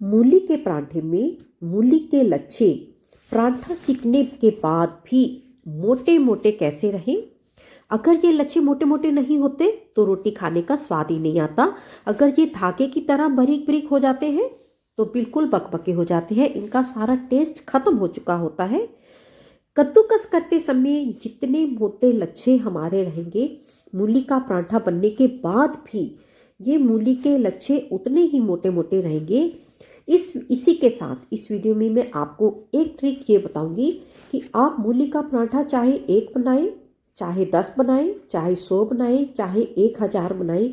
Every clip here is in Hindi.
मूली के पराठे में मूली के लच्छे पराठा सीखने के बाद भी मोटे मोटे कैसे रहें। अगर ये लच्छे मोटे मोटे नहीं होते तो रोटी खाने का स्वाद ही नहीं आता। अगर ये धागे की तरह बारीक बारीक हो जाते हैं तो बिल्कुल बकबके हो जाते हैं, इनका सारा टेस्ट खत्म हो चुका होता है। कद्दूकस करते समय जितने मोटे लच्छे हमारे रहेंगे, मूली का पराठा बनने के बाद भी ये मूली के लच्छे उतने ही मोटे मोटे रहेंगे। इसी के साथ इस वीडियो में मैं आपको एक ट्रिक ये बताऊंगी कि आप मूली का पराठा चाहे 1 बनाएं, चाहे 10 बनाएं, चाहे 100 बनाएं, चाहे 1000 बनाएं,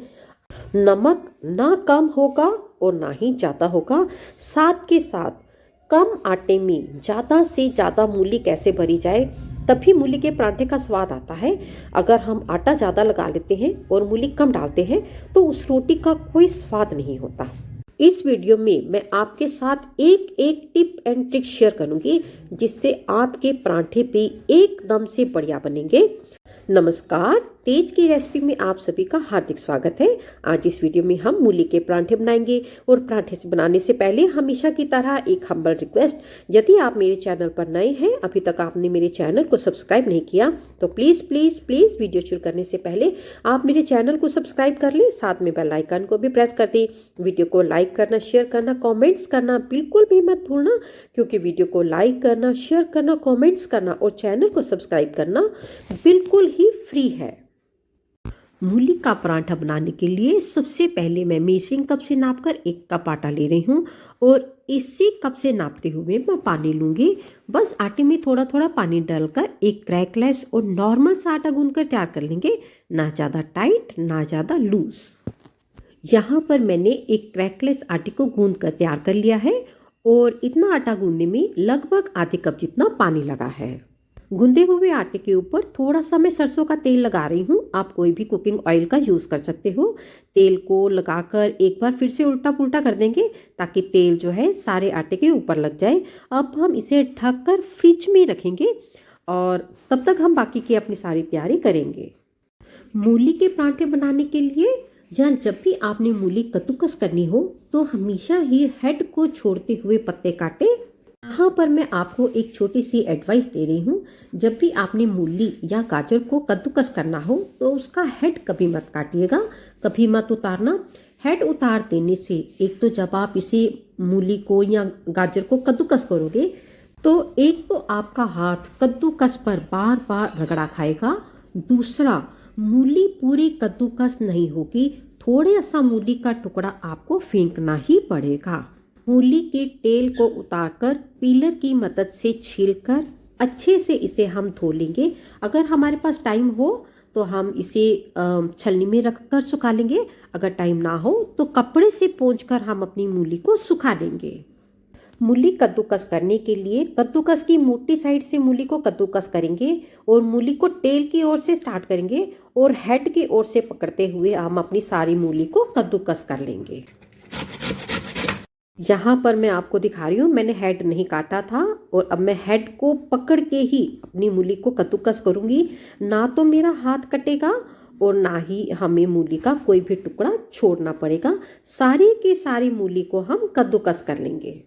नमक ना कम होगा और ना ही ज़्यादा होगा। साथ के साथ कम आटे में ज़्यादा से ज़्यादा मूली कैसे भरी जाए, तभी मूली के पराठे का स्वाद आता है। अगर हम आटा ज़्यादा लगा लेते हैं और मूली कम डालते हैं तो उस रोटी का कोई स्वाद नहीं होता। इस वीडियो में मैं आपके साथ एक एक टिप एंड ट्रिक शेयर करूंगी जिससे आपके पराठे भी एकदम से बढ़िया बनेंगे। नमस्कार, तेज की रेसिपी में आप सभी का हार्दिक स्वागत है। आज इस वीडियो में हम मूली के पराठे बनाएंगे और पराठे से बनाने से पहले हमेशा की तरह एक हम्बल रिक्वेस्ट, यदि आप मेरे चैनल पर नए हैं, अभी तक आपने मेरे चैनल को सब्सक्राइब नहीं किया तो प्लीज़ प्लीज़ प्लीज़ वीडियो शुरू करने से पहले आप मेरे चैनल को सब्सक्राइब कर लें, साथ में बेल आइकन को भी प्रेस कर दें। वीडियो को लाइक करना, शेयर करना, कॉमेंट्स करना बिल्कुल भी मत भूलना, क्योंकि वीडियो को लाइक करना, शेयर करना, कॉमेंट्स करना और चैनल को सब्सक्राइब करना बिल्कुल ही फ्री है। मूली का पराठा बनाने के लिए सबसे पहले मैं मेजरिंग कप से नापकर 1 कप आटा ले रही हूँ और इसी कप से नापते हुए मैं पानी लूँगी। बस आटे में थोड़ा थोड़ा पानी डालकर एक क्रैकलेस और नॉर्मल सा आटा गूंथकर तैयार कर लेंगे, ना ज़्यादा टाइट ना ज़्यादा लूज। यहाँ पर मैंने एक क्रैकलेस आटे को गूंथ कर तैयार कर लिया है और इतना आटा गूंथने में लगभग आधे कप जितना पानी लगा है। गूंदे हुए आटे के ऊपर थोड़ा सा मैं सरसों का तेल लगा रही हूँ। आप कोई भी कुकिंग ऑयल का यूज़ कर सकते हो। तेल को लगाकर एक बार फिर से उल्टा पुल्टा कर देंगे ताकि तेल जो है सारे आटे के ऊपर लग जाए। अब हम इसे ढककर फ्रिज में रखेंगे और तब तक हम बाकी की अपनी सारी तैयारी करेंगे। मूली के पराठे बनाने के लिए या जब भी आपने मूली कद्दूकस करनी हो तो हमेशा ही हेड को छोड़ते हुए पत्ते काटें। यहाँ पर मैं आपको एक छोटी सी एडवाइस दे रही हूँ, जब भी आपने मूली या गाजर को कद्दूकस करना हो तो उसका हेड कभी मत काटिएगा, कभी मत उतारना। हेड उतार देने से एक तो जब आप इसे मूली को या गाजर को कद्दूकस करोगे तो एक तो आपका हाथ कद्दूकस पर बार बार रगड़ा खाएगा, दूसरा मूली पूरी कद्दूकस नहीं होगी, थोड़ा सा मूली का टुकड़ा आपको फेंकना ही पड़ेगा। मूली के तेल को उतारकर पीलर की मदद से छीलकर अच्छे से इसे हम धो लेंगे। अगर हमारे पास टाइम हो तो हम इसे छलनी में रखकर सुखा लेंगे, अगर टाइम ना हो तो कपड़े से पोंछकर हम अपनी मूली को सुखा लेंगे। मूली कद्दूकस करने के लिए कद्दूकस की मोटी साइड से मूली को कद्दूकस करेंगे और मूली को टेल की ओर से स्टार्ट करेंगे और हेड की ओर से पकड़ते हुए हम अपनी सारी मूली को कद्दूकस कर लेंगे। यहाँ पर मैं आपको दिखा रही हूँ, मैंने हेड नहीं काटा था और अब मैं हेड को पकड़ के ही अपनी मूली को कद्दूकस करूँगी। ना तो मेरा हाथ कटेगा और ना ही हमें मूली का कोई भी टुकड़ा छोड़ना पड़ेगा। सारी की सारी मूली को हम कद्दूकस कर लेंगे।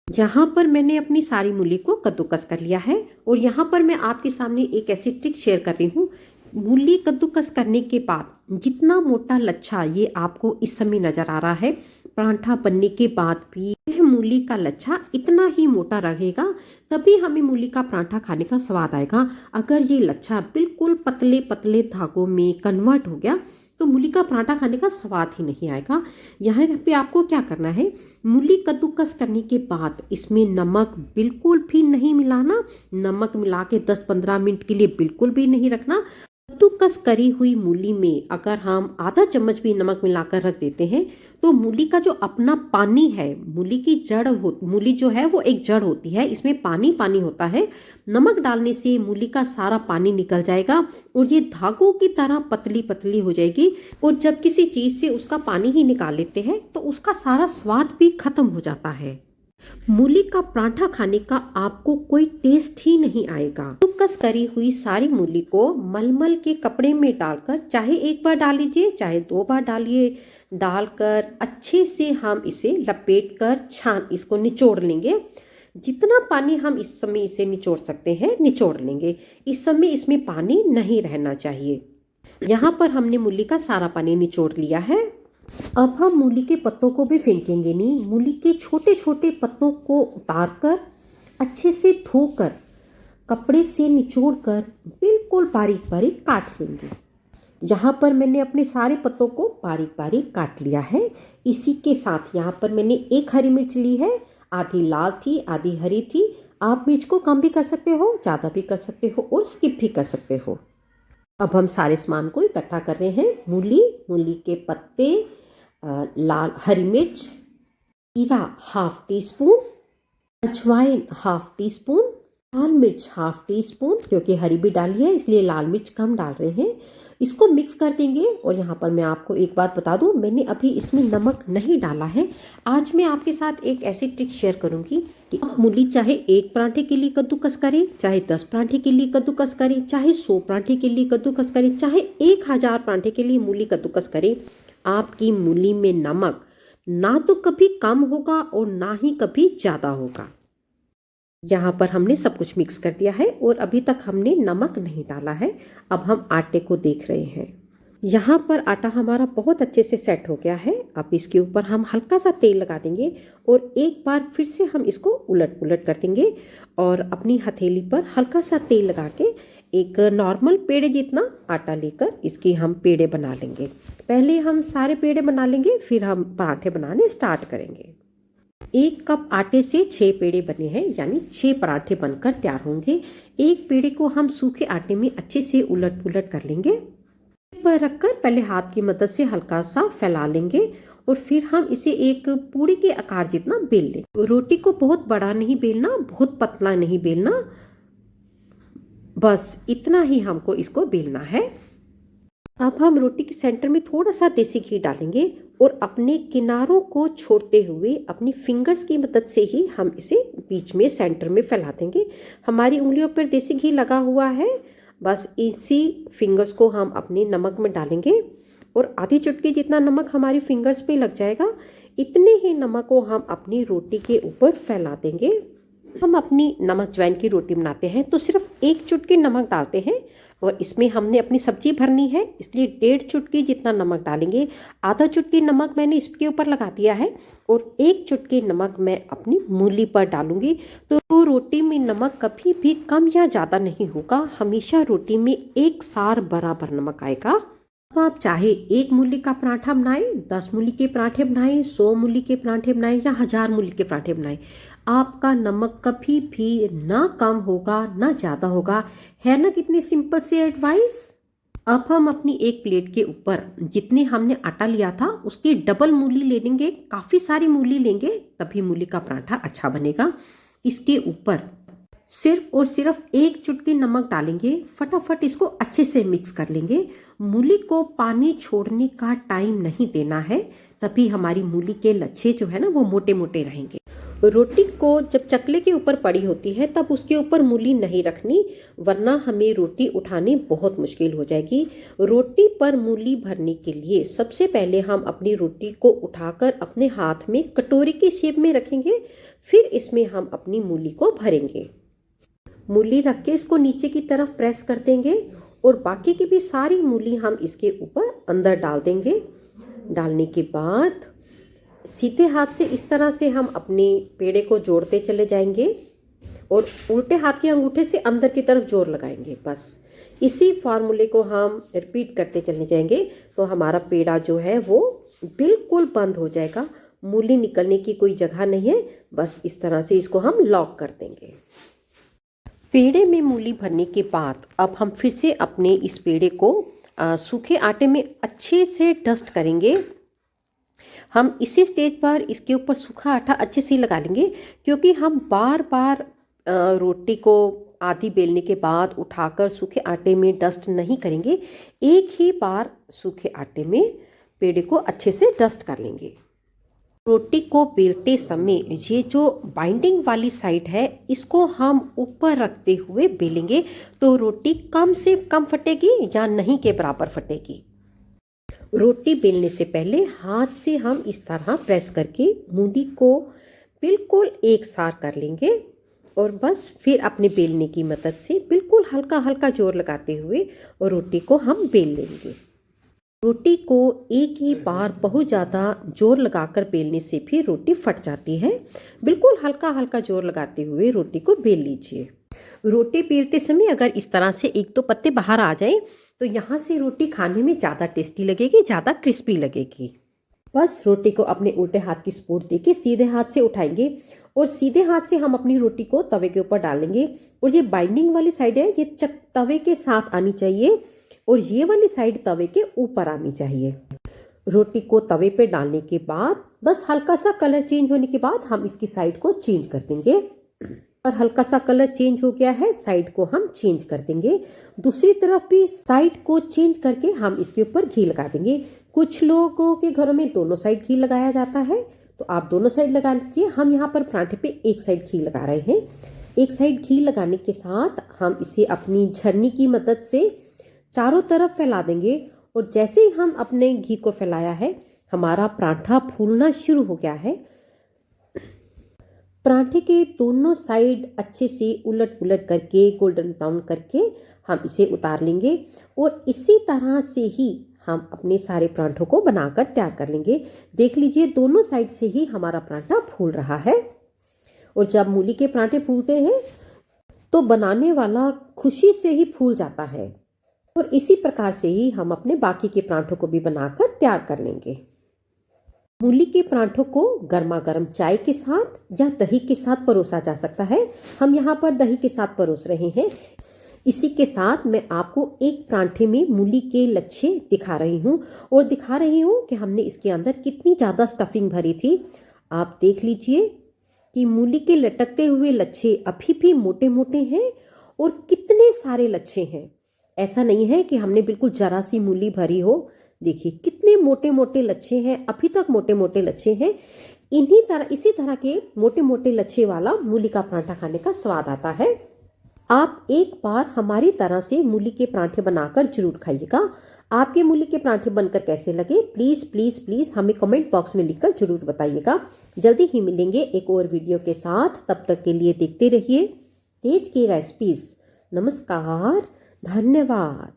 यहाँ पर मैंने अपनी सारी मूली को कद्दूकस कर लिया है और यहाँ पर मैं आपके सामने एक ऐसी ट्रिक शेयर कर रही हूँ। मूली कद्दूकस करने के बाद जितना मोटा लच्छा ये आपको इस समय नजर आ रहा है, पराठा बनने के बाद भी यह मूली का लच्छा इतना ही मोटा रहेगा, तभी हमें मूली का पराठा खाने का स्वाद आएगा। अगर ये लच्छा बिल्कुल पतले पतले धागों में कन्वर्ट हो गया तो मूली का पराठा खाने का स्वाद ही नहीं आएगा। यहाँ पे आपको क्या करना है, मूली कद्दूकस करने के बाद इसमें नमक बिल्कुल भी नहीं मिलाना। नमक मिला के 10-15 मिनट के लिए बिल्कुल भी नहीं रखना। कद्दूकस करी हुई मूली में अगर हम आधा चम्मच भी नमक मिलाकर रख देते हैं तो मूली का जो अपना पानी है, मूली जो है वो एक जड़ होती है, इसमें पानी पानी होता है। नमक डालने से मूली का सारा पानी निकल जाएगा और ये धागों की तरह पतली पतली हो जाएगी। और जब किसी चीज़ से उसका पानी ही निकाल लेते हैं तो उसका सारा स्वाद भी खत्म हो जाता है। मूली का पराठा खाने का आपको कोई टेस्ट ही नहीं आएगा। कद्दूकस करी हुई सारी मूली को मलमल के कपड़े में डालकर चाहे 1 बार डाल लीजिए, चाहे 2 बार डालिए, डालकर अच्छे से हम इसे लपेट कर छान इसको निचोड़ लेंगे। जितना पानी हम इस समय इसे निचोड़ सकते हैं निचोड़ लेंगे। इस समय इसमें पानी नहीं रहना चाहिए। यहाँ पर हमने मूली का सारा पानी निचोड़ लिया है। अब हम मूली के पत्तों को भी फेंकेंगे नहीं। मूली के छोटे छोटे पत्तों को उतार कर अच्छे से धोकर कपड़े से निचोड़ कर बिल्कुल बारीक बारीक काट लेंगे। यहाँ पर मैंने अपने सारे पत्तों को बारीक बारीक काट लिया है। इसी के साथ यहाँ पर मैंने एक हरी मिर्च ली है, आधी लाल थी आधी हरी थी। आप मिर्च को कम भी कर सकते हो, ज़्यादा भी कर सकते हो और स्किप भी कर सकते हो। अब हम सारे सामान को इकट्ठा कर रहे हैं। मूली के पत्ते, लाल हरी मिर्च, जीरा हाफ टी स्पून, अजवाइन हाफ टी स्पून, लाल मिर्च हाफ टी स्पून, क्योंकि हरी भी डाली है इसलिए लाल मिर्च कम डाल रहे हैं। इसको मिक्स कर देंगे। और यहाँ पर मैं आपको एक बात बता दूँ, मैंने अभी इसमें नमक नहीं डाला है। आज मैं आपके साथ एक ऐसी ट्रिक शेयर करूँगी कि आप मूली चाहे 1 पराठे के लिए कद्दूकस करें, चाहे 10 पराठे के लिए कद्दूकस करें, चाहे 100 पराठे के लिए कद्दूकस करें, चाहे 1000 पराठे के लिए मूली कद्दूकस करें, आपकी मूली में नमक ना तो कभी कम होगा और ना ही कभी ज़्यादा होगा। यहाँ पर हमने सब कुछ मिक्स कर दिया है और अभी तक हमने नमक नहीं डाला है। अब हम आटे को देख रहे हैं। यहाँ पर आटा हमारा बहुत अच्छे से सेट हो गया है। अब इसके ऊपर हम हल्का सा तेल लगा देंगे और एक बार फिर से हम इसको उलट पुलट कर देंगे और अपनी हथेली पर हल्का सा तेल लगा के एक नॉर्मल पेड़े जितना आटा लेकर इसकी हम पेड़े बना लेंगे। पहले हम सारे पेड़े बना लेंगे, फिर हम पराठे बनाने स्टार्ट करेंगे। 1 कप आटे से 6 पेड़े बने हैं, यानी 6 पराठे बनकर तैयार होंगे। एक पेड़े को हम सूखे आटे में अच्छे से उलट पुलट कर लेंगे। पर रखकर पहले हाथ की मदद से हल्का सा फैला लेंगे और फिर हम इसे एक पूड़ी के आकार जितना बेल लेंगे। रोटी को बहुत बड़ा नहीं बेलना, बहुत पतला नहीं बेलना, बस इतना ही हमको इसको बेलना है। अब हम रोटी के सेंटर में थोड़ा सा देसी घी डालेंगे और अपने किनारों को छोड़ते हुए अपनी फिंगर्स की मदद से ही हम इसे बीच में सेंटर में फैला देंगे। हमारी उंगलियों पर देसी घी लगा हुआ है, बस इसी फिंगर्स को हम अपने नमक में डालेंगे और आधी चुटकी जितना नमक हमारी फिंगर्स पे लग जाएगा। इतने ही नमक को हम अपनी रोटी के ऊपर फैला देंगे। हम अपनी नमक अजवाइन की रोटी बनाते हैं तो सिर्फ 1 चुटकी नमक डालते हैं और इसमें हमने अपनी सब्जी भरनी है इसलिए 1.5 चुटकी जितना नमक डालेंगे। आधा चुटकी नमक मैंने इसके ऊपर लगा दिया है और 1 चुटकी नमक मैं अपनी मूली पर डालूंगी। तो रोटी में नमक कभी भी कम या ज़्यादा नहीं होगा, हमेशा रोटी में एक सार बराबर नमक आएगा। अब आप चाहे 1 मूली का पराठा बनाएं, 10 मूली के पराठे बनाएं, 100 मूली के पराठे बनाएं या 1000 मूली के पराठे बनाएं, आपका नमक कभी भी ना कम होगा ना ज़्यादा होगा। है ना कितनी सिंपल सी एडवाइस। अब हम अपनी एक प्लेट के ऊपर जितने हमने आटा लिया था उसकी डबल मूली ले लेंगे। काफ़ी सारी मूली लेंगे तभी मूली का पराठा अच्छा बनेगा। इसके ऊपर सिर्फ और सिर्फ 1 चुटकी नमक डालेंगे। फटाफट इसको अच्छे से मिक्स कर लेंगे। मूली को पानी छोड़ने का टाइम नहीं देना है, तभी हमारी मूली के लच्छे जो है ना वो मोटे मोटे रहेंगे। रोटी को जब चकले के ऊपर पड़ी होती है तब उसके ऊपर मूली नहीं रखनी, वरना हमें रोटी उठानी बहुत मुश्किल हो जाएगी। रोटी पर मूली भरने के लिए सबसे पहले हम अपनी रोटी को उठाकर अपने हाथ में कटोरी की शेप में रखेंगे, फिर इसमें हम अपनी मूली को भरेंगे। मूली रख के इसको नीचे की तरफ प्रेस कर देंगे और बाकी की भी सारी मूली हम इसके ऊपर अंदर डाल देंगे। डालने के बाद सीधे हाथ से इस तरह से हम अपने पेड़े को जोड़ते चले जाएंगे और उल्टे हाथ के अंगूठे से अंदर की तरफ जोर लगाएंगे। बस इसी फार्मूले को हम रिपीट करते चले जाएंगे तो हमारा पेड़ा जो है वो बिल्कुल बंद हो जाएगा। मूली निकलने की कोई जगह नहीं है, बस इस तरह से इसको हम लॉक कर देंगे। पेड़े में मूली भरने के बाद अब हम फिर से अपने इस पेड़े को सूखे आटे में अच्छे से डस्ट करेंगे। हम इसी स्टेज पर इसके ऊपर सूखा आटा अच्छे से लगा लेंगे, क्योंकि हम बार बार रोटी को आधी बेलने के बाद उठाकर सूखे आटे में डस्ट नहीं करेंगे। एक ही बार सूखे आटे में पेड़े को अच्छे से डस्ट कर लेंगे। रोटी को बेलते समय ये जो बाइंडिंग वाली साइड है इसको हम ऊपर रखते हुए बेलेंगे तो रोटी कम से कम फटेगी या नहीं के बराबर फटेगी। रोटी बेलने से पहले हाथ से हम इस तरह प्रेस करके मूली को बिल्कुल एक साथ कर लेंगे और बस फिर अपने बेलने की मदद से बिल्कुल हल्का हल्का जोर लगाते हुए और रोटी को हम बेल लेंगे। रोटी को एक ही बार बहुत ज़्यादा जोर लगाकर बेलने से भी रोटी फट जाती है। बिल्कुल हल्का हल्का जोर लगाते हुए रोटी को बेल लीजिए। रोटी बेलते समय अगर इस तरह से एक दो पत्ते बाहर आ जाएं तो यहाँ से रोटी खाने में ज़्यादा टेस्टी लगेगी, ज़्यादा क्रिस्पी लगेगी। बस रोटी को अपने उल्टे हाथ की सपोर्ट देके सीधे हाथ से उठाएंगे और सीधे हाथ से हम अपनी रोटी को तवे के ऊपर डालेंगे और ये बाइंडिंग वाली साइड है, ये तवे के साथ आनी चाहिए और ये वाली साइड तवे के ऊपर आनी चाहिए। रोटी को तवे पे डालने के बाद बस हल्का सा कलर चेंज होने के बाद हम इसकी साइड को चेंज कर देंगे और हल्का सा कलर चेंज हो गया है, साइड को हम चेंज कर देंगे। दूसरी तरफ भी साइड को चेंज करके हम इसके ऊपर घी लगा देंगे। कुछ लोगों के घरों में दोनों साइड घी लगाया जाता है तो आप दोनों साइड लगा लीजिए। हम यहाँ पर पराठे पे एक साइड घी लगा रहे हैं। एक साइड घी लगाने के साथ हम इसे अपनी झरनी की मदद से चारों तरफ फैला देंगे और जैसे ही हम अपने घी को फैलाया है हमारा पराठा फूलना शुरू हो गया है। पराठे के दोनों साइड अच्छे से उलट पुलट करके गोल्डन ब्राउन करके हम इसे उतार लेंगे और इसी तरह से ही हम अपने सारे पराठों को बनाकर तैयार कर लेंगे। देख लीजिए दोनों साइड से ही हमारा पराठा फूल रहा है और जब मूली के पराठे फूलते हैं तो बनाने वाला खुशी से ही फूल जाता है और इसी प्रकार से ही हम अपने बाकी के पराठों को भी बनाकर तैयार कर लेंगे। मूली के पराठों को गर्मा गर्म चाय के साथ या दही के साथ परोसा जा सकता है। हम यहाँ पर दही के साथ परोस रहे हैं। इसी के साथ मैं आपको एक पराठे में मूली के लच्छे दिखा रही हूँ और दिखा रही हूँ कि हमने इसके अंदर कितनी ज़्यादा स्टफिंग भरी थी। आप देख लीजिए कि मूली के लटकते हुए लच्छे अभी भी मोटे मोटे हैं और कितने सारे लच्छे हैं। ऐसा नहीं है कि हमने बिल्कुल जरा सी मूली भरी हो। देखिए कितने मोटे मोटे लच्छे हैं, अभी तक मोटे मोटे लच्छे हैं। इसी तरह के मोटे मोटे लच्छे वाला मूली का पराठा खाने का स्वाद आता है। आप एक बार हमारी तरह से मूली के पराठे बनाकर जरूर खाइएगा। आपके मूली के पराठे बनकर कैसे लगे प्लीज़ प्लीज़ प्लीज़ हमें कमेंट बॉक्स में लिखकर जरूर बताइएगा। जल्दी ही मिलेंगे एक और वीडियो के साथ। तब तक के लिए देखते रहिए तेज की रेसिपीज। नमस्कार, धन्यवाद।